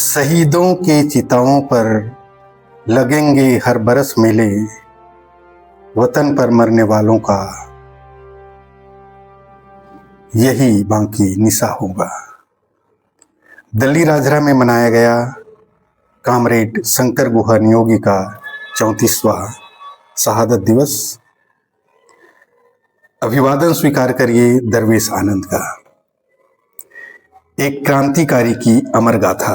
शहीदों के चिताओं पर लगेंगे हर बरस मेले, वतन पर मरने वालों का यही बाकी निशा होगा। दल्ली राजरा में मनाया गया कामरेड शंकर गुहा नियोगी का 34वां शहादत दिवस। अभिवादन स्वीकार करिए दरवेश आनंद का। एक क्रांतिकारी की अमर गाथा।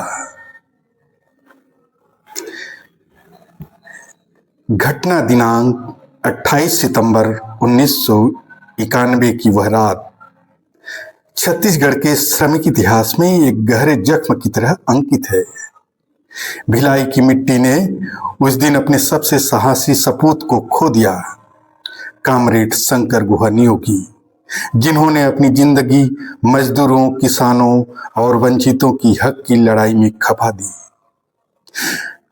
घटना दिनांक 28 सितंबर 1991 की वह रात छत्तीसगढ़ के श्रमिक इतिहास में एक गहरे जख्म की तरह अंकित है। भिलाई की मिट्टी ने उस दिन अपने सबसे साहसी सपूत को खो दिया। कामरेड शंकर गुहा नियोगी, जिन्होंने अपनी जिंदगी मजदूरों, किसानों और वंचितों की हक की लड़ाई में खपा दी,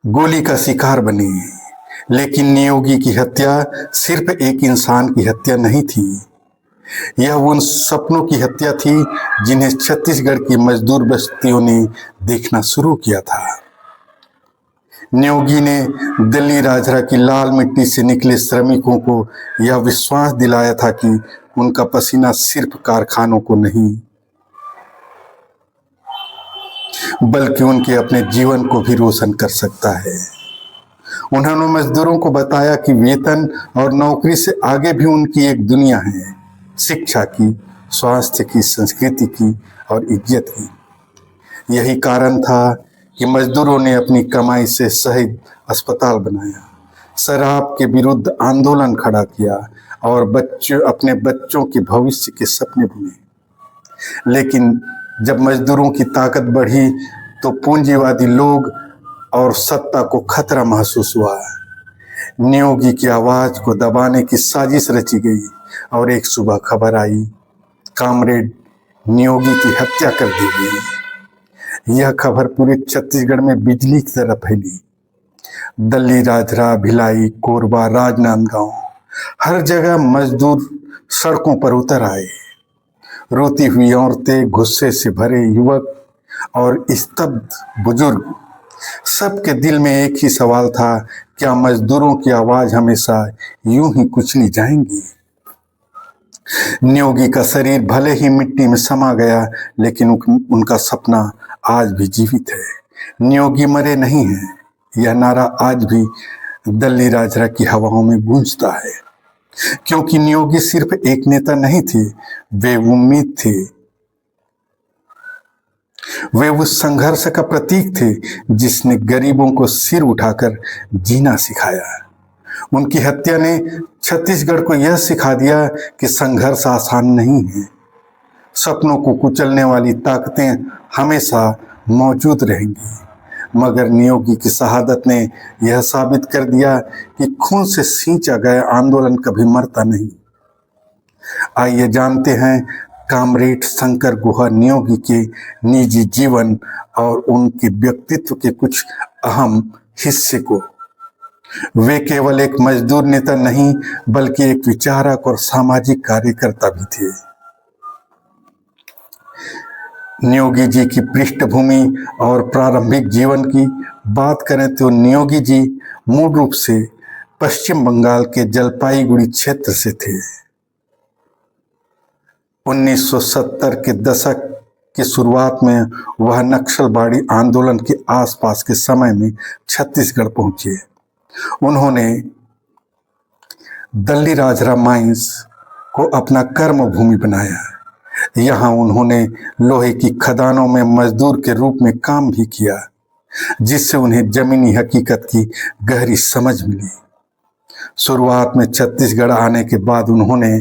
गोली का शिकार बने। लेकिन नियोगी की हत्या सिर्फ एक इंसान की हत्या नहीं थी, यह उन सपनों की हत्या थी जिन्हें छत्तीसगढ़ की मजदूर बस्तियों ने देखना शुरू किया था। नियोगी ने दिल्ली राजरा की लाल मिट्टी से निकले श्रमिकों को यह विश्वास दिलाया था कि उनका पसीना सिर्फ कारखानों को नहीं, बल्कि उनके अपने जीवन को भी रोशन कर सकता है। उन्होंने मजदूरों को बताया कि वेतन और नौकरी से आगे भी उनकी एक दुनिया है, शिक्षा की, स्वास्थ्य की, संस्कृति की और इज्जत की। यही कारण था कि मजदूरों ने अपनी कमाई से शहीद अस्पताल बनाया, शराब के विरुद्ध आंदोलन खड़ा किया और अपने बच्चों के भविष्य के सपने बुने। लेकिन जब मजदूरों की ताकत बढ़ी तो पूंजीवादी लोग और सत्ता को खतरा महसूस हुआ। नियोगी की आवाज को दबाने की साजिश रची गई और एक सुबह खबर आई, कामरेड नियोगी की हत्या कर दी गई। यह खबर पूरे छत्तीसगढ़ में बिजली की तरह फैली। दल्ली राजरा, भिलाई, कोरबा, राजनांदगांव, हर जगह मजदूर सड़कों पर उतर आए। रोती हुई औरतें, गुस्से से भरे युवक और स्तब्ध बुजुर्ग, सबके दिल में एक ही सवाल था, क्या मजदूरों की आवाज हमेशा यूं ही कुचली जाएंगी? नियोगी का शरीर भले ही मिट्टी में समा गया, लेकिन उनका सपना आज भी जीवित है। नियोगी मरे नहीं हैं, यह नारा आज भी दल्ली राजरा की हवाओं में गूंजता है, क्योंकि नियोगी सिर्फ एक नेता नहीं थे, वे उम्मीद थे। वे उस संघर्ष का प्रतीक थे जिसने गरीबों को सिर उठाकर जीना सिखाया। उनकी हत्या ने छत्तीसगढ़ को यह सिखा दिया कि संघर्ष आसान नहीं है। सपनों को कुचलने वाली ताकतें हमेशा मौजूद रहेंगी, मगर नियोगी की शहादत ने यह साबित कर दिया कि खून से सींचा गया आंदोलन कभी मरता नहीं। आइए जानते हैं कामरेड शंकर गुहा नियोगी के निजी जीवन और उनके व्यक्तित्व के कुछ अहम हिस्से को। वे केवल एक मजदूर नेता नहीं, बल्कि एक विचारक और सामाजिक कार्यकर्ता भी थे। नियोगी जी की पृष्ठभूमि और प्रारंभिक जीवन की बात करें तो नियोगी जी मूल रूप से पश्चिम बंगाल के जलपाईगुड़ी क्षेत्र से थे। 1970 के दशक की शुरुआत में वह नक्सलवादी आंदोलन के आसपास के समय में छत्तीसगढ़ पहुंचे। उन्होंने दल्ली राजरा माइंस को अपना कर्म भूमि बनाया। यहाँ उन्होंने लोहे की खदानों में मजदूर के रूप में काम भी किया, जिससे उन्हें जमीनी हकीकत की गहरी समझ मिली। शुरुआत में छत्तीसगढ़ आने के बाद उन्होंने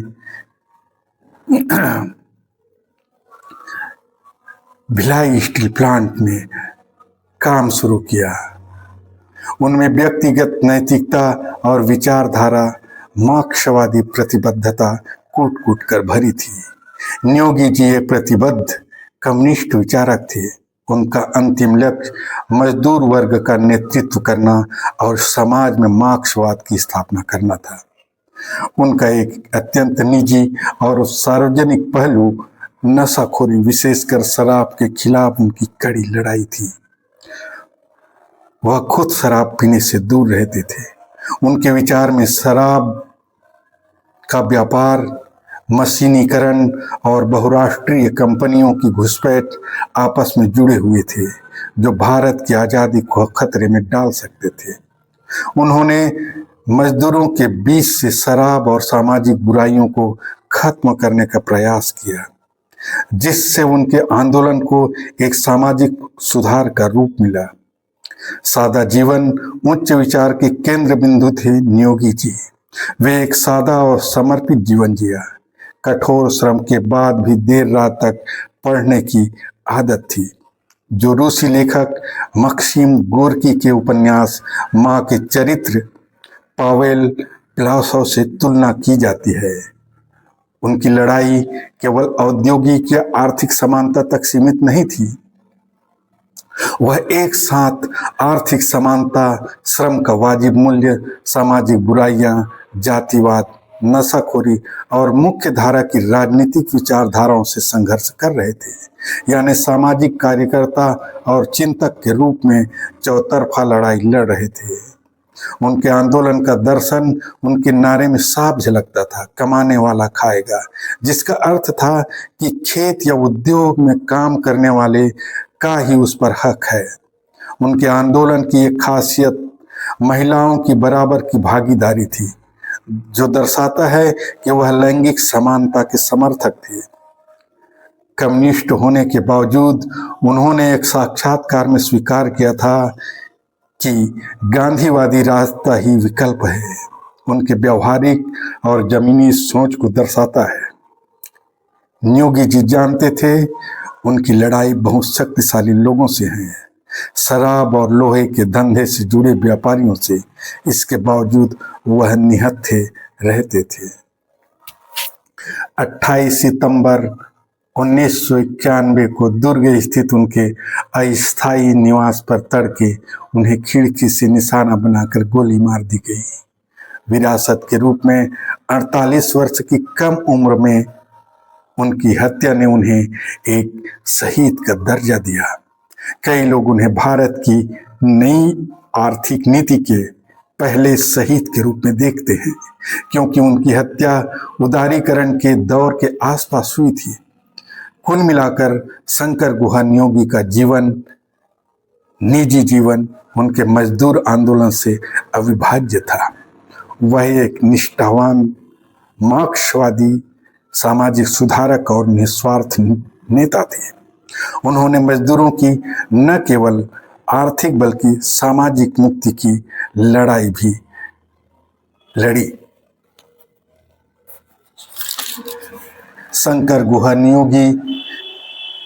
भिलाई स्टील प्लांट में काम शुरू किया। उनमें व्यक्तिगत नैतिकता और विचारधारा, मार्क्सवादी प्रतिबद्धता कूट कूट कर भरी थी। नियोगी जी एक प्रतिबद्ध कम्युनिस्ट विचारक थे। उनका अंतिम लक्ष्य मजदूर वर्ग का नेतृत्व करना और समाज में मार्क्सवाद की स्थापना करना था। उनका एक अत्यंत निजी और सार्वजनिक पहलू नशाखोरी, विशेषकर शराब के खिलाफ उनकी कड़ी लड़ाई थी। वह खुद शराब पीने से दूर रहते थे। उनके विचार में शराब का व्यापार, मशीनीकरण और बहुराष्ट्रीय कंपनियों की घुसपैठ आपस में जुड़े हुए थे, जो भारत की आज़ादी को खतरे में डाल सकते थे। उन्होंने मजदूरों के बीच से शराब और सामाजिक बुराइयों को खत्म करने का प्रयास किया, जिससे उनके आंदोलन को एक सामाजिक सुधार का रूप मिला। सादा जीवन उच्च विचार के केंद्र बिंदु थे नियोगी जी। वे एक सादा और समर्पित जीवन जिया। कठोर श्रम के बाद भी देर रात तक पढ़ने की आदत थी, जो रूसी लेखक मक्सिम गोर्की के उपन्यास माँ के चरित्र पावेल पिलासोव से तुलना की जाती है। उनकी लड़ाई केवल औद्योगिक या आर्थिक समानता तक सीमित नहीं थी, वह एक साथ आर्थिक समानता, श्रम का वाजिब मूल्य, सामाजिक बुराइयां, जातिवाद, नशाखोरी और मुख्य धारा की राजनीतिक विचारधाराओं से संघर्ष कर रहे थे। यानी सामाजिक कार्यकर्ता और चिंतक के रूप में चौतरफा लड़ाई लड़ रहे थे। उनके आंदोलन का दर्शन उनके नारे में साफ झलकता था, कमाने वाला खाएगा, जिसका अर्थ था कि खेत या उद्योग में काम करने वाले का ही उस पर हक है। उनके आंदोलन की एक खासियत महिलाओं की बराबर की भागीदारी थी, जो दर्शाता है कि वह लैंगिक समानता के समर्थक थे। कम्युनिस्ट होने के बावजूद उन्होंने एक साक्षात्कार में स्वीकार किया था कि गांधीवादी रास्ता ही विकल्प है। उनके व्यवहारिक और जमीनी सोच को दर्शाता है। नियोगी जी जानते थे उनकी लड़ाई बहुत शक्तिशाली लोगों से है, शराब और लोहे के धंधे से जुड़े व्यापारियों से। इसके बावजूद वह निहत्थे रहते थे। 28 सितंबर 1991 को दुर्ग स्थित उनके अस्थायी निवास पर तड़के उन्हें खिड़की से निशाना बनाकर गोली मार दी गई। विरासत के रूप में 48 वर्ष की कम उम्र में उनकी हत्या ने उन्हें एक शहीद का दर्जा दिया। कई लोग उन्हें भारत की नई आर्थिक नीति के पहले शहीद के रूप में देखते हैं, क्योंकि उनकी हत्या उदारीकरण के दौर के आसपास हुई थी। कुल मिलाकर शंकर गुहा नियोगी का जीवन, निजी जीवन, उनके मजदूर आंदोलन से अविभाज्य था। वह एक निष्ठावान, मार्क्सवादी, सामाजिक सुधारक और निस्वार्थ नेता थे। उन्होंने मजदूरों की न केवल आर्थिक बल्कि सामाजिक मुक्ति की लड़ाई भी लड़ी। शंकर गुहा नियोगी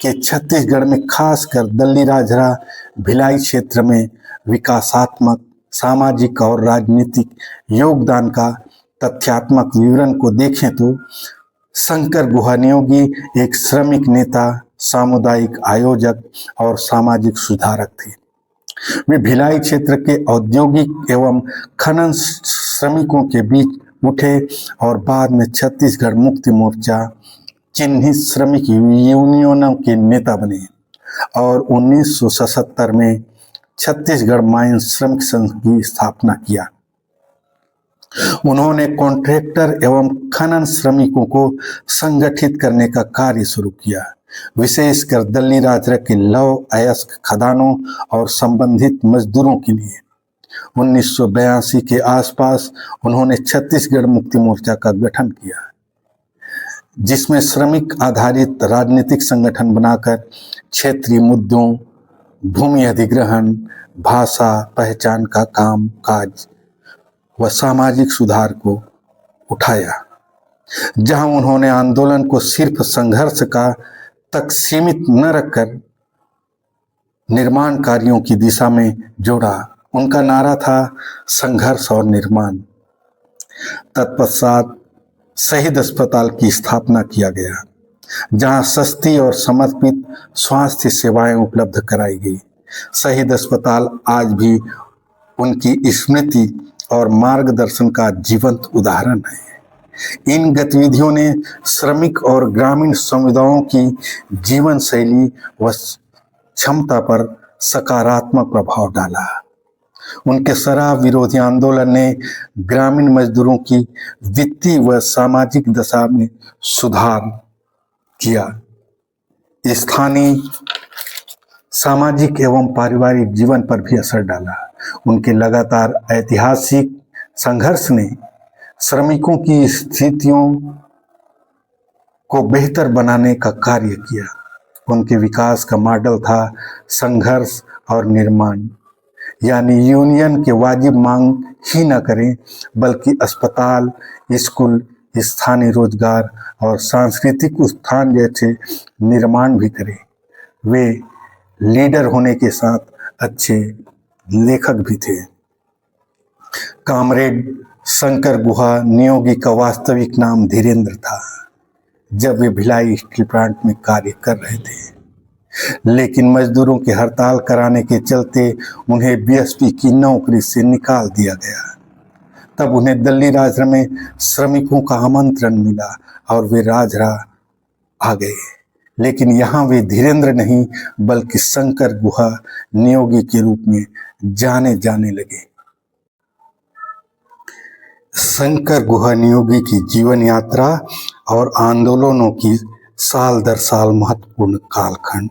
के छत्तीसगढ़ में खासकर दल्लीराजहरा भिलाई क्षेत्र में विकासात्मक, सामाजिक और राजनीतिक योगदान का तथ्यात्मक विवरण को देखें तो शंकर गुहा नियोगी एक श्रमिक नेता, सामुदायिक आयोजक और सामाजिक सुधारक थे। वे भिलाई क्षेत्र के औद्योगिक एवं खनन श्रमिकों के बीच उठे और बाद में छत्तीसगढ़ मुक्ति मोर्चा, चिन्हित श्रमिक यूनियनों के नेता बने और 1977 में छत्तीसगढ़ माइन श्रमिक संघ की स्थापना किया। उन्होंने कॉन्ट्रैक्टर एवं खनन श्रमिकों को संगठित करने का कार्य शुरू किया, विशेषकर दल्लीराजहरा के लौह अयस्क खदानों और संबंधित मजदूरों के लिए। 1982 के आसपास उन्होंने छत्तीसगढ़ मुक्ति मोर्चा का गठन किया, जिसमें श्रमिक आधारित राजनीतिक संगठन बनाकर क्षेत्रीय मुद्दों, भूमि अधिग्रहण, भाषा पहचान का काम काज व सामाजिक सुधार को उठाया। जहां उन्होंने आंदोलन को सिर्फ संघर्ष का तक सीमित न रखकर निर्माण कार्यों की दिशा में जोड़ा। उनका नारा था संघर्ष और निर्माण। तत्पश्चात शहीद अस्पताल की स्थापना किया गया, जहां सस्ती और समर्पित स्वास्थ्य सेवाएं उपलब्ध कराई गई। शहीद अस्पताल आज भी उनकी स्मृति और मार्गदर्शन का जीवंत उदाहरण है। इन गतिविधियों ने श्रमिक और ग्रामीण समुदायों की जीवन शैली व क्षमता पर सकारात्मक प्रभाव डाला। उनके शराब विरोधी आंदोलन ने ग्रामीण मजदूरों की वित्तीय व सामाजिक दशा में सुधार किया। स्थानीय सामाजिक एवं पारिवारिक जीवन पर भी असर डाला। उनके लगातार ऐतिहासिक संघर्ष ने श्रमिकों की स्थितियों को बेहतर बनाने का कार्य किया। उनके विकास का मॉडल था संघर्ष और निर्माण, यानी यूनियन के वाजिब मांग ही न करें बल्कि अस्पताल, स्कूल, स्थानीय रोजगार और सांस्कृतिक उत्थान जैसे निर्माण भी करें। वे लीडर होने के साथ अच्छे लेखक भी थे। कॉमरेड शंकर गुहा नियोगी का वास्तविक नाम धीरेन्द्र था जब वे भिलाई स्टील प्लांट में कार्य कर रहे थे, लेकिन मजदूरों की हड़ताल कराने के चलते उन्हें बीएसपी की नौकरी से निकाल दिया गया। तब उन्हें दिल्ली राजरा में श्रमिकों का आमंत्रण मिला और वे राजरा आ गए, लेकिन यहाँ वे धीरेन्द्र नहीं बल्कि शंकर गुहा नियोगी के रूप में जाने जाने लगे। शंकर गुहा नियोगी की जीवन यात्रा और आंदोलनों की साल दर साल महत्वपूर्ण कालखंड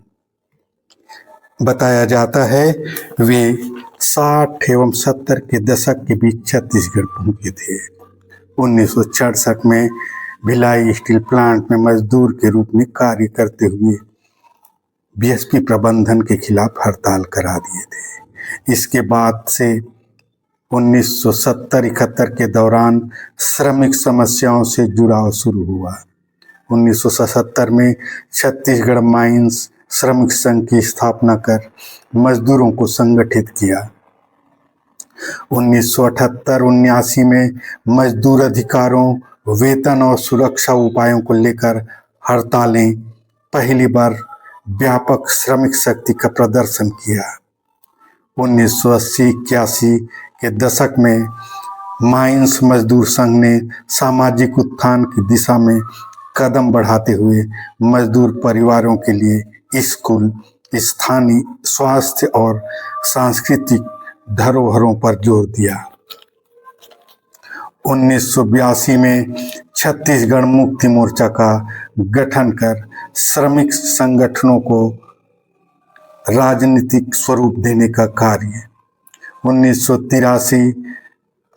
बताया जाता है। वे 60 एवं 70 के दशक के बीच छत्तीसगढ़ पहुंचे थे। 1966 में भिलाई स्टील प्लांट में मजदूर के रूप में कार्य करते हुए बीएसपी प्रबंधन के खिलाफ हड़ताल करा दिए थे। इसके बाद से 1970-71 के दौरान श्रमिक समस्याओं से जुड़ाव शुरू हुआ। 1977 में छत्तीसगढ़ माइंस श्रमिक संघ की स्थापना कर मजदूरों को संगठित किया। 1978-79 में मजदूर अधिकारों, वेतन और सुरक्षा उपायों को लेकर हड़तालें पहली बार व्यापक श्रमिक शक्ति का प्रदर्शन किया। 1980-81 के दशक में माइंस मजदूर संघ ने सामाजिक उत्थान की दिशा में कदम बढ़ाते हुए मजदूर परिवारों के लिए स्कूल, स्थानीय स्वास्थ्य और सांस्कृतिक धरोहरों पर जोर दिया। 1982 में छत्तीसगढ़ मुक्ति मोर्चा का गठन कर श्रमिक संगठनों को राजनीतिक स्वरूप देने का कार्य। 1983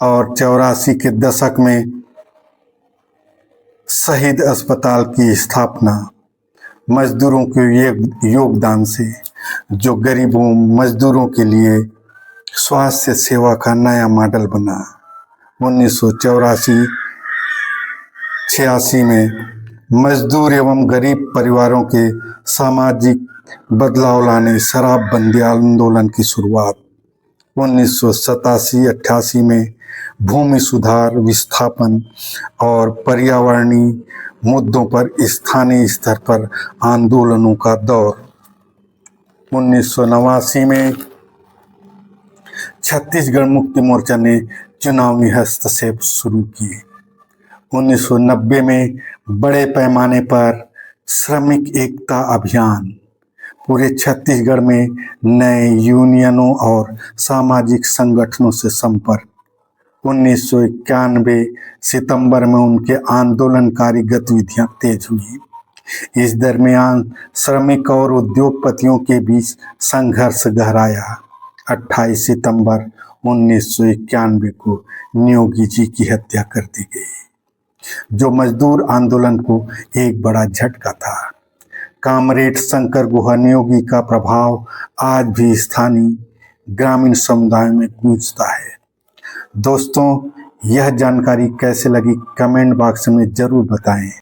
और 84 के दशक में शहीद अस्पताल की स्थापना मजदूरों के योगदान से, जो गरीबों मजदूरों के लिए स्वास्थ्य सेवा का नया मॉडल बना। 1984-86 में मजदूर एवं गरीब परिवारों के सामाजिक बदलाव लाने शराबबंदी आंदोलन की शुरुआत। 1987-88 में भूमि सुधार, विस्थापन और पर्यावरणीय मुद्दों पर स्थानीय स्तर पर आंदोलनों का दौर। 1989 में छत्तीसगढ़ मुक्ति मोर्चा ने चुनावी हस्तक्षेप शुरू किए। 1990 में बड़े पैमाने पर श्रमिक एकता अभियान, पूरे छत्तीसगढ़ में नए यूनियनों और सामाजिक संगठनों से संपर्क। 1991 सितंबर में उनके आंदोलनकारी गतिविधियां तेज हुई। इस दरमियान श्रमिक और उद्योगपतियों के बीच संघर्ष गहराया। 28 सितंबर 1991 को नियोगी जी की हत्या कर दी गई, जो मजदूर आंदोलन को एक बड़ा झटका था। कॉमरेड शंकर गुहा नियोगी का प्रभाव आज भी स्थानीय ग्रामीण समुदाय में गूंजता है। दोस्तों, यह जानकारी कैसे लगी कमेंट बॉक्स में जरूर बताएं।